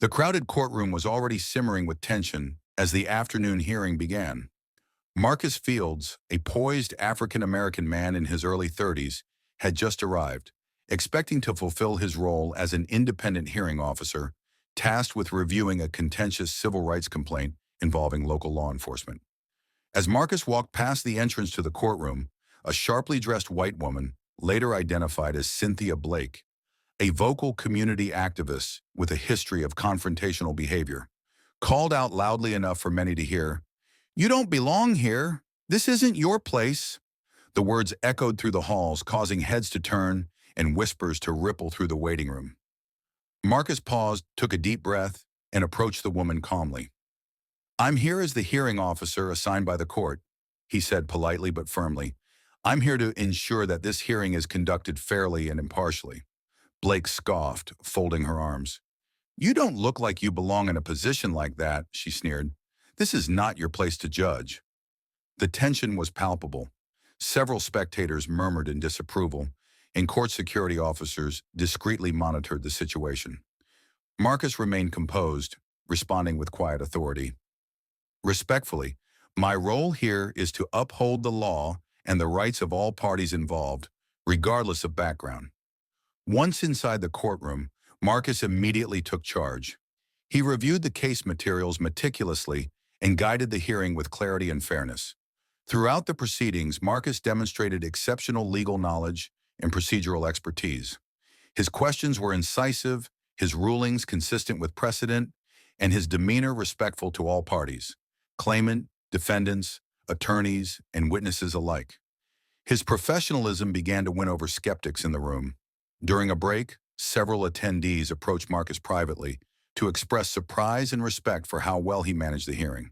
The crowded courtroom was already simmering with tension as the afternoon hearing began. Marcus Fields, a poised African-American man in his early 30s, had just arrived, expecting to fulfill his role as an independent hearing officer, tasked with reviewing a contentious civil rights complaint involving local law enforcement. As Marcus walked past the entrance to the courtroom, a sharply dressed white woman, later identified as Cynthia Blake, a vocal community activist with a history of confrontational behavior, called out loudly enough for many to hear, "You don't belong here. This isn't your place." The words echoed through the halls, causing heads to turn and whispers to ripple through the waiting room. Marcus paused, took a deep breath, and approached the woman calmly. "I'm here as the hearing officer assigned by the court," he said politely but firmly. "I'm here to ensure that this hearing is conducted fairly and impartially." Blake scoffed, folding her arms. "You don't look like you belong in a position like that," she sneered. "This is not your place to judge." The tension was palpable. Several spectators murmured in disapproval, and court security officers discreetly monitored the situation. Marcus remained composed, responding with quiet authority. "Respectfully, my role here is to uphold the law and the rights of all parties involved, regardless of background." Once inside the courtroom, Marcus immediately took charge. He reviewed the case materials meticulously and guided the hearing with clarity and fairness. Throughout the proceedings, Marcus demonstrated exceptional legal knowledge and procedural expertise. His questions were incisive, his rulings consistent with precedent, and his demeanor respectful to all parties, claimant, defendants, attorneys, and witnesses alike. His professionalism began to win over skeptics in the room. During a break, several attendees approached Marcus privately to express surprise and respect for how well he managed the hearing.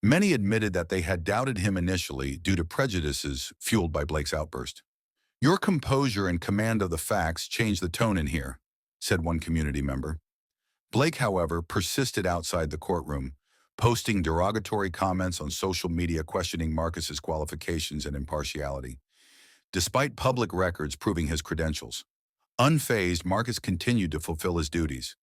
Many admitted that they had doubted him initially due to prejudices fueled by Blake's outburst. "Your composure and command of the facts changed the tone in here," said one community member. Blake, however, persisted outside the courtroom, posting derogatory comments on social media questioning Marcus's qualifications and impartiality, despite public records proving his credentials. Unfazed, Marcus continued to fulfill his duties.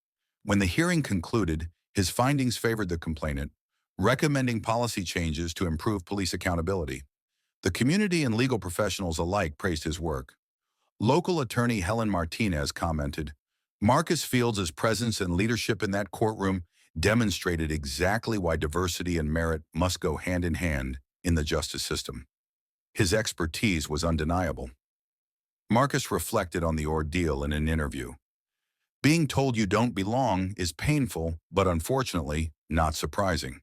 When the hearing concluded, his findings favored the complainant, recommending policy changes to improve police accountability. The community and legal professionals alike praised his work. Local attorney Helen Martinez commented, "Marcus Fields' presence and leadership in that courtroom demonstrated exactly why diversity and merit must go hand in hand in the justice system." His expertise was undeniable. Marcus reflected on the ordeal in an interview. "Being told you don't belong is painful, but unfortunately, not surprising.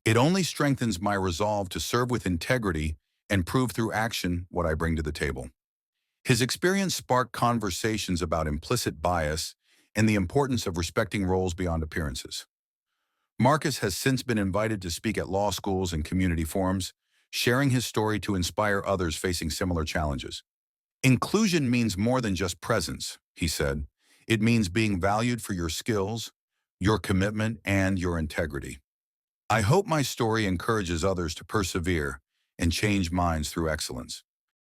It only strengthens my resolve to serve with integrity and prove through action what I bring to the table." His experience sparked conversations about implicit bias and the importance of respecting roles beyond appearances. Marcus has since been invited to speak at law schools and community forums, sharing his story to inspire others facing similar challenges. "Inclusion means more than just presence," he said. "It means being valued for your skills, your commitment, and your integrity. I hope my story encourages others to persevere and change minds through excellence."